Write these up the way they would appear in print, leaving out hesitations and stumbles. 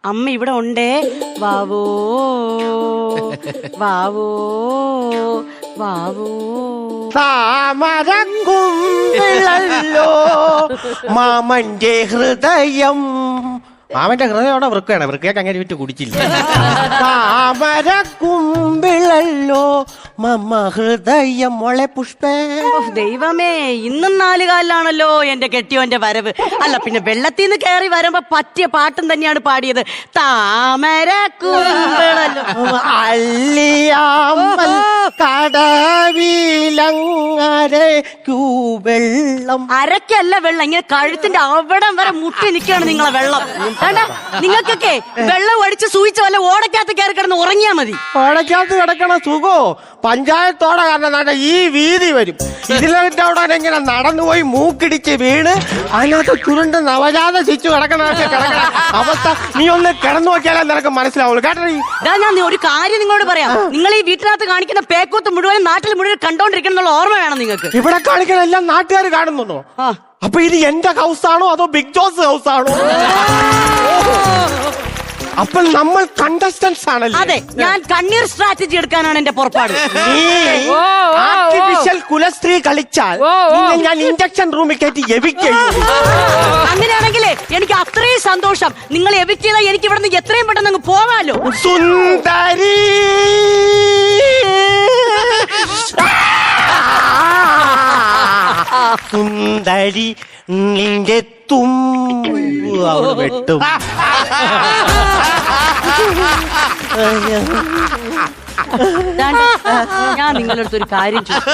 അമ്മ ഇവിടെ ഉണ്ടേ. വാവോ വാവോ വാവോ. താമരക്കുമ്പിളല്ലോ മാമന്റെ ഹൃദയം. മാമന്റെ ഹൃദയം അവിടെ വൃക്കയാണ്, വൃക്കയൊക്കെ അങ്ങനെ വിറ്റ് കുടിച്ചില്ല. താമരക്കുമ്പിളല്ലോ മമ്മ ഹൃദയം മോളെ പുഷ്പേ. ദൈവമേ, ഇന്നും 4 കാലിലാണല്ലോ എന്റെ കെട്ടിയോന്റെ വരവ്. അല്ല പിന്നെ വെള്ളത്തിൽ നിന്ന് കയറി വരുമ്പോ പറ്റിയ പാട്ടും തന്നെയാണ് പാടിയത്. താമരക്കുമ്പിളല്ലോ അല്ലിയാമ്പൽ കടവിലങ്ങരയ്ക്കൂ വെള്ളം. അരക്കല്ല വെള്ളം, ഇങ്ങനെ കഴുത്തിന്റെ അവിടം വരെ മുട്ടി നിൽക്കുകയാണ് നിങ്ങളെ വെള്ളം. നിങ്ങൾക്കൊക്കെ വെള്ളം ഒഴിച്ച് സൂയിച്ച വല്ല ഓടക്കകത്ത് കയറി കിടന്ന് ഉറങ്ങിയാ മതി. ഓടക്കകത്ത് കിടക്കണ സുഖോ പഞ്ചായത്തോടെ കാരണം ഈ വീതി വരും. ഇതിലവിടെ ഇങ്ങനെ നടന്നുപോയി മൂക്കിടിച്ച് വീണ് അതിനകത്ത് ചുരുണ്ട് നവജാത ശിശു കിടക്കണ അവസ്ഥ നീ ഒന്ന് കിടന്നു നോക്കിയാലേ നിനക്ക് മനസ്സിലാവുള്ളൂ കേട്ടോ. ഞാൻ ഒരു കാര്യം നിങ്ങളോട് പറയാം. നിങ്ങൾ ഈ വീട്ടിനകത്ത് കാണിക്കുന്ന പേക്കൂത്ത് മുഴുവൻ നാട്ടിൽ മുഴുവൻ കണ്ടോണ്ടിരിക്കണം എന്നുള്ള ഓർമ്മ വേണം നിങ്ങൾക്ക്. ഇവിടെ കാണിക്കണ എല്ലാം നാട്ടുകാർ കാണുന്നുണ്ടോ? അപ്പൊ ഇത് എന്റെ ഹൗസ് ആണോ അതോ ബിഗ് ജോസ് ഹൗസ് ആണോ? അപ്പൊ നമ്മൾ കണ്ടസ്റ്റൻസ് ആണല്ലോ. അതെ, ഞാൻ കണ്ണീർ സ്ട്രാറ്റജി എടുക്കാനാണ് എന്റെ പുറപ്പാട്. ആർട്ടിഫിഷ്യൽ കുലസ്ത്രീ കളിച്ചാൽ ഞാൻ ഇൻജക്ഷൻ റൂമിൽ കയറ്റി എവിക്റ്റ് ചെയ്യും. അങ്ങനെയാണെങ്കിലേ എനിക്ക് അത്രയും സന്തോഷം. നിങ്ങൾ എവിക്റ്റ് ചെയ്താൽ എനിക്ക് ഇവിടെ നിന്ന് എത്രയും പെട്ടെന്ന് അങ്ങ് പോകാമല്ലോ. സുന്ദരി സുന്ദരി നിന്റെ തുമ്പ് വെട്ടും. ഞാൻ നിങ്ങളടുത്ത് ഒരു കാര്യം ചോദിക്കും.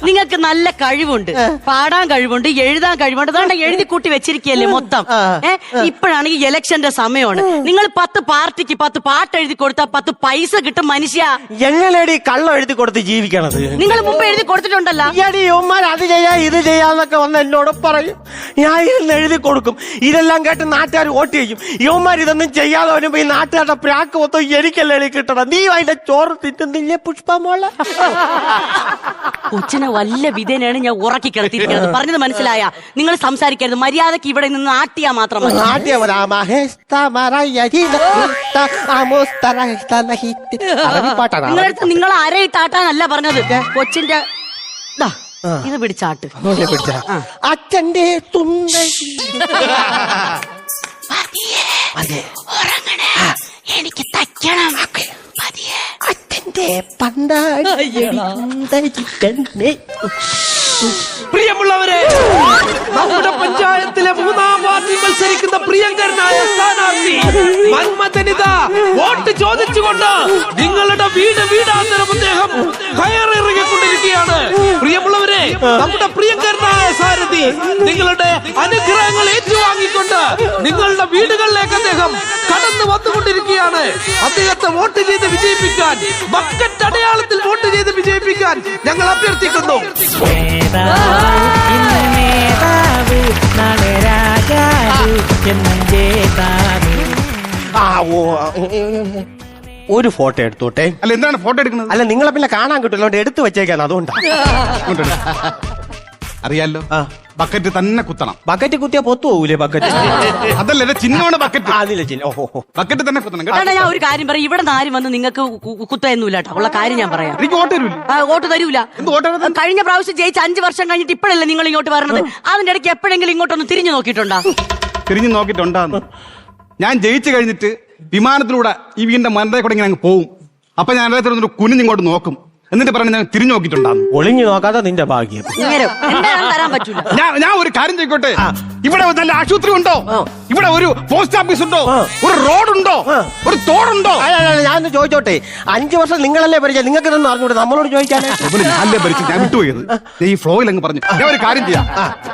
നിങ്ങൾക്ക് നല്ല കഴിവുണ്ട്, പാടാൻ കഴിവുണ്ട്, എഴുതാൻ കഴിവുണ്ട്. അതാണ്ട് എഴുതി കൂട്ടി വെച്ചിരിക്കുകയല്ലേ മൊത്തം. ഇപ്പോഴാണെങ്കിൽ ഇലക്ഷന്റെ സമയമാണ്. നിങ്ങൾ 10 പാർട്ടിക്ക് 10 പാട്ട് എഴുതി കൊടുത്താൽ 10 പൈസ കിട്ടും മനുഷ്യ. എങ്ങനെയാണ് ഈ കള്ളം എഴുതി കൊടുത്ത് ജീവിക്കണത്? നിങ്ങൾ മുമ്പ് എഴുതി കൊടുത്തിട്ടുണ്ടല്ലോ. യുവമാർ അത് ചെയ്യാ ഇത് ചെയ്യാന്നൊക്കെ വന്ന് എന്നോട് പറയും. ഞാൻ ഇതെന്ന് എഴുതി കൊടുക്കും. ഇതെല്ലാം കേട്ട് നാട്ടുകാർ വോട്ട് ചെയ്യും. യുവമാർ ഇതൊന്നും ചെയ്യാതെ വരുമ്പോ ഈ നാട്ടുകാരുടെ പ്രാക്ക് മൊത്തം എനിക്കല്ലേ എഴുതി കിട്ടണം. നീ അതിന്റെ ചോറ് തിന്നുന്നില്ലേ പുഷ്പമോള? കൊച്ചിനെ വല്ല വിധേനയാണ് ഞാൻ ഉറക്കി കിടത്തിയിരിക്കുന്നത്. പറഞ്ഞത് മനസ്സിലായ? നിങ്ങൾ സംസാരിക്കരുത്. മര്യാദക്ക് ഇവിടെ നിന്ന് ആട്ടിയാ മാത്രം മതി. നിങ്ങളടുത്ത് നിങ്ങൾ അരയിട്ടാട്ടാനല്ല പറഞ്ഞത്. കൊച്ചിന്റെ ഇത് പിടിച്ചാട്ട്. അച്ഛന്റെ എനിക്ക് തയ്ക്കണം. അച്ഛന്റെ പണ്ടാടി. പ്രിയമുള്ളവരെ, നമ്മുടെ പഞ്ചായത്തിലെ 3ാം വാർഡിൽ മത്സരിക്കുന്ന പ്രിയങ്കരനായ സ്ഥാനാർത്ഥി മന്മഥനിത വോട്ട് ചോദിച്ചുകൊണ്ട് നിങ്ങളുടെ വീടാന്തരം അദ്ദേഹം കയറിറങ്ങിക്കൊണ്ടിരിക്കുകയാണ്. പ്രിയമുള്ളവരെ, നമ്മുടെ പ്രിയങ്കരനായ സാരഥി നിങ്ങളുടെ അനുഗ്രഹങ്ങൾ ഏറ്റുവാങ്ങിക്കൊണ്ട് നിങ്ങളുടെ വീടുകളിലേക്ക് അദ്ദേഹം കടന്നു വന്നുകൊണ്ടിരിക്കുകയാണ്. അദ്ദേഹത്തെ വോട്ട് ചെയ്ത് വിജയിപ്പിക്കാൻ, ബക്കറ്റ് അടയാളത്തിൽ വോട്ട് ചെയ്ത് വിജയിപ്പിക്കാൻ ഞങ്ങൾ അഭ്യർത്ഥിക്കുന്നു. ഒരു ഫോട്ടോ എടുത്തോട്ടെ. അല്ല, എന്താണ് ഫോട്ടോ എടുക്കുന്നത്? അല്ല, നിങ്ങളെ പിന്നെ കാണാൻ കിട്ടില്ല, എടുത്തു വെച്ചേക്കാൻ. അതുകൊണ്ടാണ്. അറിയാലോ, ബക്കറ്റ് തന്നെ കുത്തണം. ബക്കറ്റ് കുത്തിയാ പൊത്തു പോകൂലേ? ബക്കറ്റ് അതല്ലേ ചിഹ്നമാണ് ബക്കറ്റ്. അതിലെ ചിഹ്നം. ഓഹോ, ബക്കറ്റ് തന്നെ കുത്തണം. ഞാൻ ഒരു കാര്യം പറയാം. ഇവിടെ നിന്ന് ആരും വന്ന് നിങ്ങൾക്ക് കുത്തൊന്നുമില്ല കേട്ടോ. ഉള്ള കാര്യം ഞാൻ പറയാം. എനിക്ക് വോട്ട് തരൂല. വോട്ട് തരൂല. കഴിഞ്ഞ പ്രാവശ്യം ജയിച്ച് 5 വർഷം കഴിഞ്ഞിട്ട് ഇപ്പോഴല്ലേ നിങ്ങൾ ഇങ്ങോട്ട് വരണത്? അതിന്റെ ഇടയ്ക്ക് എപ്പോഴെങ്കിലും ഇങ്ങോട്ടൊന്ന് തിരിഞ്ഞു നോക്കിയിട്ടുണ്ടോ? തിരിഞ്ഞു നോക്കിയിട്ടുണ്ടാന്ന്. ഞാൻ ജയിച്ചു കഴിഞ്ഞിട്ട് വിമാനത്തിലൂടെ ഈ വീടിന്റെ മരത്തെ കൂടെ ഇങ്ങനെ പോവും. അപ്പൊ ഞാൻ അതിനകത്ത് കുനിഞ്ഞിങ്ങോട്ട് നോക്കും. എന്നിട്ട് പറഞ്ഞു ഞാൻ തിരിഞ്ഞു നോക്കിയിട്ടുണ്ടാകും. ഒളിഞ്ഞു നോക്കാതെ നിന്റെ ഭാഗ്യം. തരാൻ പറ്റൂല. ഞാൻ ഒരു കാര്യം ചോദിക്കോട്ടെ, ഇവിടെ നല്ല ആശുപത്രി ഉണ്ടോ? ഇവിടെ ഒരു പോസ്റ്റ് ഓഫീസ് ഉണ്ടോ? ഒരു റോഡുണ്ടോ? ഒരു തോടുണ്ടോ? ഞാൻ ചോദിച്ചോട്ടെ, 5 വർഷം നിങ്ങളല്ലേ ഭരിച്ചത്, നിങ്ങൾക്ക് ഇതൊന്നും അറിഞ്ഞൂടെ? നമ്മളോട് ചോദിക്കാനേ. അല്ലേ ഭരിച്ചു, ഞാൻ വിട്ടുപോയത്. ഈ ഫ്ലോയിൽ അങ്ങ് പറഞ്ഞു. ഞാൻ ഒരു കാര്യം ചെയ്യാം.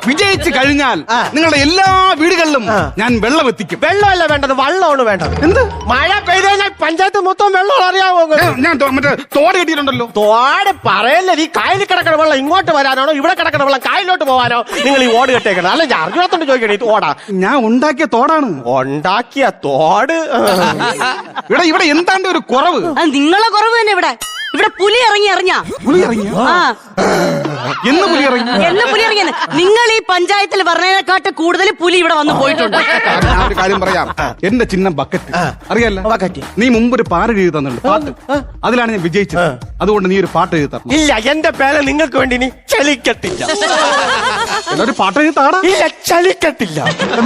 വിജയിച്ചു കഴിഞ്ഞാൽ നിങ്ങളുടെ എല്ലാ വീടുകളിലും ഞാൻ വെള്ളം എത്തിക്കും. വെള്ളമല്ല വേണ്ടത്, വള്ളമാണ് വേണ്ടത്. എന്ത് മഴ പെയ്ത് കഴിഞ്ഞാൽ പഞ്ചായത്ത് മൊത്തം വെള്ളം അറിയാമോ? ഞാൻ മറ്റേ തോട് കെട്ടിയിട്ടുണ്ടല്ലോ. തോട് പറയല്ലേ, ഈ കായലിൽ കിടക്കണ വെള്ളം ഇങ്ങോട്ട് വരാനാണോ ഇവിടെ കിടക്കണ വെള്ളം കായലിലോട്ട് പോകാനോ നിങ്ങൾ ഈ ഓട് കെട്ടേക്കണം? അല്ല, ഞാൻ അറിഞ്ഞത്തോണ്ട് ചോദിക്കണേ. ഇത് ഓടാ? ഞാൻ ഉണ്ടാക്കിയ തോടാണ്. ഉണ്ടാക്കിയ തോട്? ഇവിടെ എന്താണ്ട് ഒരു കുറവ്. നിങ്ങളെ കുറവ് തന്നെ. ഇവിടെ ഇവിടെ പുലി ഇറങ്ങി അറിഞ്ഞാ? പുലി ഇറങ്ങിയ ആ എന്ന് പുലി ഇറങ്ങി? എന്ന് പുലി ഇറങ്ങിയെന്ന് നിങ്ങൾ ഈ പഞ്ചായത്തിൽ പറഞ്ഞതിനെക്കാട്ട് കൂടുതൽ പുലി ഇവിടെ വന്ന് പോയിട്ടുണ്ട്. ഞാൻ ഒരു കാര്യം പറയാം. എന്റെ ചിഹ്നം ബക്കറ്റ് അറിയാലോ. ബക്കറ്റ്. നീ മുമ്പ് ഒരു പാട്ട് എഴുതി തന്നിട്ടുണ്ട്, പാട്ട്. അതിലാണ് ഞാൻ വിജയിച്ചത്. അതുകൊണ്ട് നീ ഒരു പാട്ട് എഴുതി തരണം. ഇല്ല, എന്റെ പേര് നിങ്ങൾക്ക് വേണ്ടി നീ ചലിക്കത്തില്ല. ഒരു പാട്ട് എഴുതി താടാ. ഇല്ല, ചലിക്കത്തില്ല.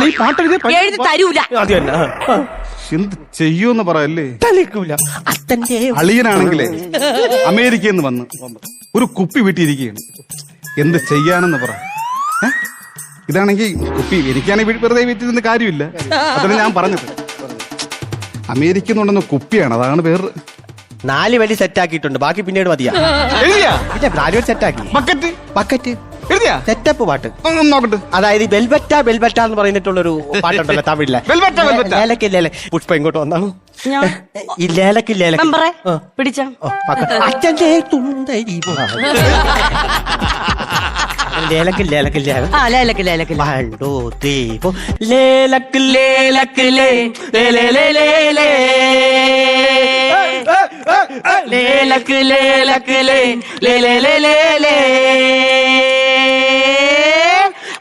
നീ പാട്ട് എഴുതി എഴുതി തരൂല. അത് തന്നെ. എന്ത് ചെയ്യൂന്ന് പറയല്ലേ. ചലിക്കൂല. അത്തന്റെ അളിയനാണെങ്കിലേ അമേരിക്കയിൽ നിന്ന് വന്ന് ഒരു കുപ്പി വീട്ടിയിരിക്കുകയാണ്. എന്ത് ചെയ്യാനെന്ന് പറ. ഇതാണെങ്കിൽ കുപ്പി എനിക്കാണെങ്കിൽ വെറുതെ വീട്ടിരുന്ന കാര്യമില്ല. അതിന് ഞാൻ പറഞ്ഞത് അമേരിക്കയിൽ നിന്നുണ്ടെന്ന കുപ്പിയാണ്. അതാണ് വേറെ 4 വഴി സെറ്റ് ആക്കിയിട്ടുണ്ട്. ബാക്കി പിന്നീട് മതിയാ. എഴുതിയാ? 4 വഴി സെറ്റ് ആക്കി. ബക്കറ്റ് എഴുതിയാ? സെറ്റപ്പ് പാട്ട്. നോക്കട്ടെ. അതായത് വെൽവെറ്റ എന്ന് പറഞ്ഞിട്ടുള്ളൊരു പാട്ടുണ്ടല്ലോ തമിഴിലെ. പുഷ്പ ഇങ്ങോട്ട് വന്നാണ്. ഈ ലേലക്ക് മെമ്പറെ പിടിച്ച അച്ഛന്റെ തുണ്ടരി ലേലക്ക് ആ ലേലക്ക് ലേലക്ക് 1 2 3 4 ലേലക്ക് ലേലക്ക് ലേലക്ക് ലേലക്ക് ലേ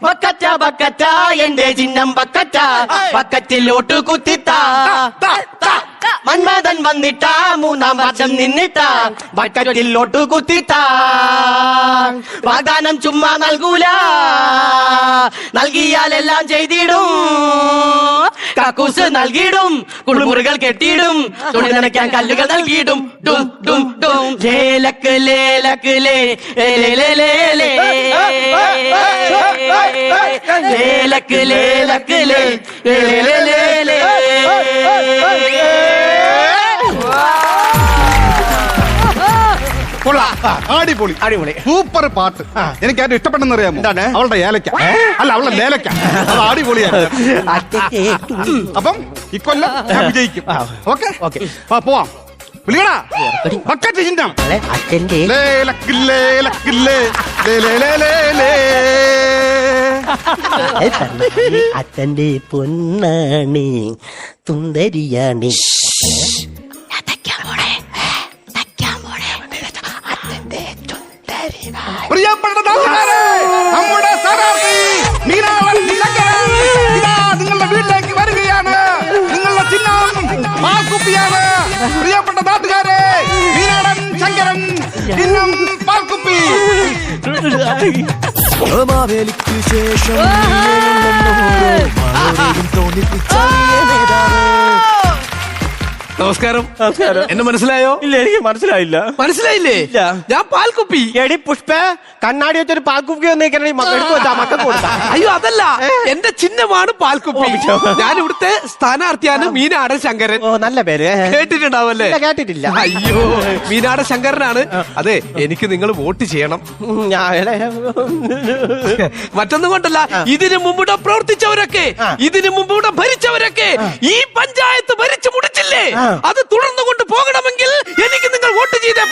ബക്കറ്റ ബക്കറ്റ എന്റെ ചിഹ്നം ബക്കറ്റ ബക്കറ്റിലോട്ട് കുത്തിത്താ മന്മഥൻ വന്നിട്ടാ 3-ാം വർഷം നിന്നിട്ടാ ബക്കറ്റിലോട്ട് കുത്തിത്താ വാഗ്ദാനം ചുമ്മാ നൽകൂല നൽകിയാൽ എല്ലാം ചെയ്തിടും കക്കൂസ് നൽകിയിടും കുളിമുറികൾ കെട്ടിയിടും തുണി നനയ്ക്കാൻ കല്ലുകൾ നൽകിയിടും ഡും ഡും ഡും ലേലക്ക് ലേലക്ക് ലേ ലേലക്ക് ലേലക്ക് ലേ അടിപൊളി അടിപൊളി സൂപ്പർ പാട്ട്. എനിക്ക് ഏറ്റവും ഇഷ്ടപ്പെട്ടെന്ന് അറിയാമോ? എന്താണ്? അവളുടെ ഏലക്ക. അല്ല, അവളുടെ ലേലക്ക. അത് അടിപൊളിയാണ്. അപ്പം ഇക്കൊല്ലം ഞാൻ വിജയിക്കും. ഓക്കെ ഓക്കെ പോവാം. വിളിക്കടാ ബക്കറ്റ് ചിഹ്നം. അച്ഛന്റെ ലേലക്ക് ലേലക്ക് ലേ ലേ. അച്ഛന്റെ പൊന്നാണി തുന്തരിയാണി. പ്രിയപ്പെട്ട നാട്ടുകാരെ, നമ്മുടെ സ്ഥാനാർത്ഥി മീനാവൻ ശങ്കരൻ ഇതാ നിങ്ങളുടെ വീട്ടിലേക്ക് വരികയാണ്. നിങ്ങളുടെ ചിഹ്നം പാൽക്കുപ്പിയാണ്. പ്രിയപ്പെട്ട നാട്ടുകാരെ, മീനാടൻ ശങ്കരൻ ചിഹ്നം പാൽക്കുപ്പി. മാവേലിക്ക് ശേഷം നമസ്കാരം. എന്നെ മനസ്സിലായോ? ഇല്ല, എനിക്ക് മനസ്സിലായില്ല. മനസ്സിലായില്ലേ? ഇല്ല. ഞാൻ പാൽക്കുപ്പി. എടി പുഷ്പ, കണ്ണാടി വെച്ചൊരു പാൽക്കുപ്പി വന്നേക്കണേ എടുത്തു വെച്ചാ മക്കൾക്ക് കൊടുത്താ. അയ്യോ അതല്ല, എന്റെ ചിഹ്നമാണ് പാൽക്കുപ്പി. ഞാൻ ഇവിടുത്തെ സ്ഥാനാർത്ഥിയാണ് മീനാടൻ ശങ്കരൻ. ഓ, നല്ല പേര്. കേട്ടിട്ടുണ്ടാവല്ലേ? ഇല്ല, കേട്ടിട്ടില്ല. അയ്യോ, മീനാടൻ ശങ്കരനാണ്. അതെ, എനിക്ക് നിങ്ങൾ വോട്ട് ചെയ്യണം. മറ്റൊന്നും കൊണ്ടല്ല, ഇതിനു മുമ്പിടെ പ്രവർത്തിച്ചവരൊക്കെ, ഇതിനു മുമ്പിടെ ഭരിച്ചവരൊക്കെ ഈ പഞ്ചായത്ത് ഭരിച്ചു മുടിച്ചില്ലേ? അത് തുടർന്നു കൊണ്ട് പോകണമെങ്കിൽ എനിക്ക് നിങ്ങൾ വോട്ട് ചെയ്തേ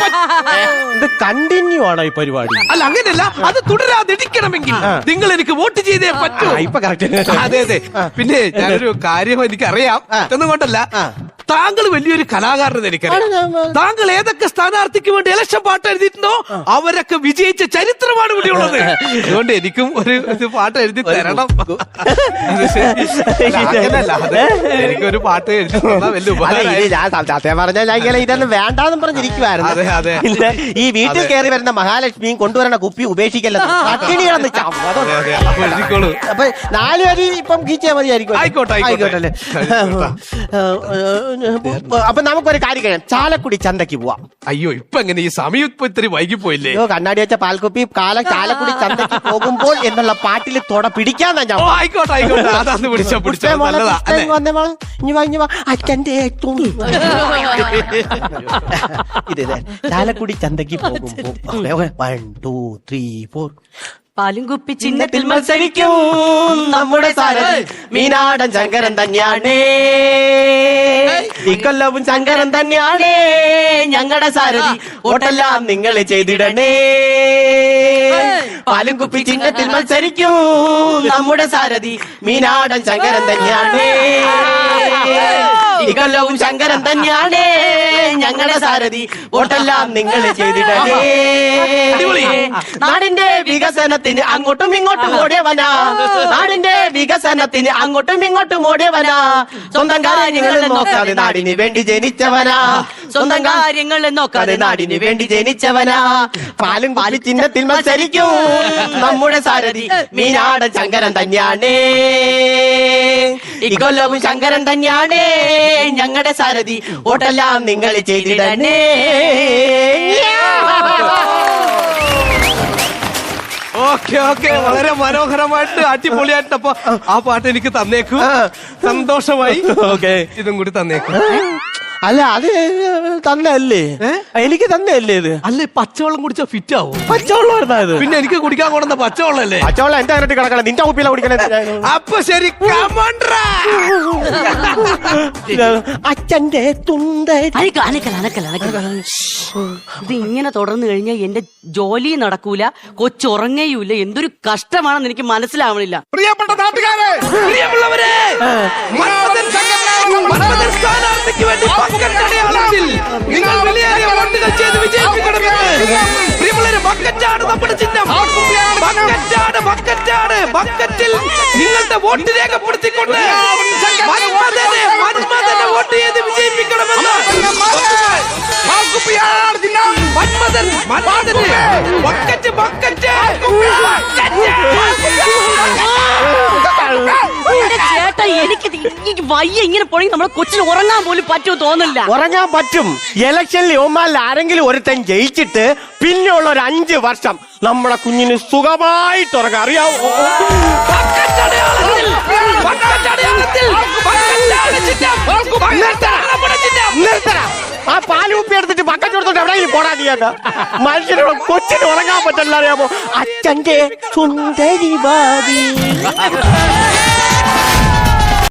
ഇത് കണ്ടിന്യൂ ആണോ ഈ പരിപാടി? അല്ല, അങ്ങനെയല്ല, അത് തുടരാതിരിക്കണമെങ്കിൽ നിങ്ങൾ എനിക്ക് വോട്ട് ചെയ്തേ പറ്റൂ. ഇപ്പൊ കറക്റ്റ്. അതെ അതെ. പിന്നെ ഞാനൊരു കാര്യം എനിക്കറിയാം. ഒന്നും കൊണ്ടല്ല, താങ്കൾ വലിയൊരു കലാകാരനെന്ന് എനിക്കറിയാം. താങ്കൾ ഏതൊക്കെ സ്ഥാനാർത്ഥിക്ക് വേണ്ടി ഇലക്ഷൻ പാട്ട് എഴുതിയിട്ടുണ്ടോ അവരൊക്കെ വിജയിച്ച ചരിത്രമാണ് ഇവിടെ ഉള്ളത്. അതുകൊണ്ട് എനിക്കും ഒരു പാട്ട് എഴുതി തരണം. എനിക്കൊരു പാട്ട് എഴുതി തന്നാ വലിയ സത്യം പറഞ്ഞാൽ ഇതൊന്നും വേണ്ടാന്നും പറഞ്ഞിരിക്കുവായിരുന്നു. അതെ അതെ. ഈ വീട്ടിൽ കയറി വരുന്ന മഹാലക്ഷ്മിയും കൊണ്ടുവരുന്ന കുപ്പി ഉപേക്ഷിക്കല്ലോ. പട്ടിണിയാണെന്ന് എഴുതിക്കോളൂ. അപ്പൊ 4 വരി ഇപ്പം കീച്ചാൽ മതിയായിരിക്കും. ആയിക്കോട്ടെ ആയിക്കോട്ടെ. അപ്പൊ നമുക്കൊരു കാര്യം കഴിയാം, ചാലക്കുടി ചന്തക്ക് പോവാം. അയ്യോ, ഇപ്പൊ എങ്ങനെ ഈ സമയം ഇപ്പൊ ഇത്തിരി വൈകിപ്പോയില്ലേ? കണ്ണാടി വെച്ച പാൽക്കുപ്പി ചാലക്കുടി ചന്തക്ക് പോകുമ്പോൾ എന്നുള്ള പാട്ടിൽ തൊട പിടിക്കാന്നാ ഞാൻ. ആയിക്കോട്ടെ ആയിക്കോട്ടെ. അതാന്ന് പിടിച്ചോ പിടിച്ചോ. നല്ലതാ. അച്ഛന്റെ ഇത് ചാലക്കുടി ചന്തക്ക് പോകുമ്പോ 1 2 3 4 പാലും കുപ്പി ചിഹ്നത്തിൽ മത്സരിക്കും നമ്മുടെ സാരഥി മീനാടൻ ശങ്കരൻ തന്നെയാണ്. ഇക്കൊല്ലവും ശങ്കരൻ തന്നെയാണ് ഞങ്ങളുടെ സാരഥി. വോട്ടെല്ലാം നിങ്ങൾ ചെയ്തിടണേ. പാലും കുപ്പി ചിഹ്നത്തിൽ മത്സരിക്കൂ നമ്മുടെ സാരഥി മീനാടൻ ശങ്കരൻ തന്നെയാണ്. ഈ കൊല്ലവും ശങ്കരൻ തന്നെയാണ് ഞങ്ങളുടെ സാരഥി. വോട്ടെല്ലാം നിങ്ങൾ ചെയ്തിടേ. നാടിന്റെ വികസനത്തിന് അങ്ങോട്ടും ഇങ്ങോട്ടും ഓടിയവനാ. നാടിന്റെ വികസനത്തിന് അങ്ങോട്ടും ഇങ്ങോട്ടും ഓടിയവനാ. സ്വന്തം കാര്യങ്ങൾ നോക്കാതെ നാടിന് വേണ്ടി ജനിച്ചവനാ. സ്വന്തം കാര്യങ്ങൾ നോക്കാതെ നാടിന് വേണ്ടി ജനിച്ചവനാ. പാലും പാലി ചിഹ്നത്തിൽ മത്സരിക്കും നമ്മുടെ സാരഥി മീനാടൻ ശങ്കരൻ തന്നെയാണ്. ഈ കൊല്ലവും ശങ്കരൻ തന്നെയാണ് ഞങ്ങളുടെ സാരഥി. വോട്ടെല്ലാം നിങ്ങൾ ചെയ്തിടണേ. ഓക്കെ ഓക്കെ, വളരെ മനോഹരമായിട്ട് അടിപൊളിയായിട്ട്. അപ്പൊ ആ പാട്ട് എനിക്ക് തന്നേക്കൂ. സന്തോഷമായി. ഓക്കെ, ഇതും കൂടി തന്നേക്കൂ. അല്ല അത് തന്നല്ലേ, എനിക്ക് തന്നല്ലേ ഇത്. അല്ലേ പച്ചവെള്ളം കുടിച്ചാ ഫിറ്റ് ആവും. പച്ചവെള്ളം ഇത്. പിന്നെ എനിക്ക് കുടിക്കാൻ കൊണ്ടുവന്ന പച്ചവെള്ളല്ലേ. പച്ചവെള്ളം എന്റെ അതിനകത്ത് കിടക്കണം, നിന്റെ കുപ്പിയില കുടിക്കണേ. അപ്പൊ ശരി, അച്ഛന്റെ തുണ്ടരി. ഇത് ഇങ്ങനെ തുടർന്നു കഴിഞ്ഞാൽ എന്റെ ജോലി നടക്കൂല, കൊച്ചുറങ്ങയൂല. എന്തൊരു കഷ്ടമാണെന്ന് എനിക്ക് മനസ്സിലാവണില്ല. പ്രിയപ്പെട്ട നാട്ടുകാരെ, പ്രിയമുള്ളവരെ, സ്ഥാനാർത്ഥിക്ക് വേണ്ടി ബക്കറ്റടയാളത്തിൽ നിങ്ങൾ വിലയേറിയ വോട്ടുകൾ ചെയ്ത് വിജയിപ്പിക്കണമെന്ന്. പ്രിയമുള്ളവരെ, ബക്കറ്റാണ് നമ്മുടെ ചിഹ്നം. ബക്കറ്റാണ്, ബക്കറ്റാണ്. ബക്കറ്റിൽ നിങ്ങളുടെ വോട്ട് രേഖപ്പെടുത്തിക്കൊണ്ട് മന്മഥനെ വോട്ട് ചെയ്ത് വിജയിപ്പിക്കണമെന്ന്. ബക്കറ്റ് ബക്കറ്റ് ചേട്ടാ, എനിക്ക് വയ്യ. ഇങ്ങനെ പോണെങ്കിൽ നമ്മളെ കൊച്ചിന് ഉറങ്ങാൻ പോലും പറ്റുമോ തോന്നില്ല. ഉറങ്ങാൻ പറ്റും. ഇലക്ഷനിൽ യോമാലിൽ ആരെങ്കിലും ഒരുത്തൻ ജയിച്ചിട്ട് പിന്നെയുള്ള ഒരു 5 വർഷം നമ്മുടെ കുഞ്ഞിന് സുഖമായിട്ട് ഉറങ്ങാം. അറിയാവോ? ആ പാലുപ്പി എടുത്തിട്ട് ബക്കറ്റ് കൊടുത്തോട്ട് എവിടെയെങ്കിലും പോടാ നീയൊക്കെ. മനുഷ്യനോട് കൊച്ചിന് ഉറങ്ങാൻ പറ്റില്ല. അറിയാമോ? അച്ഛന്റെ സുന്ദരി ബാബി.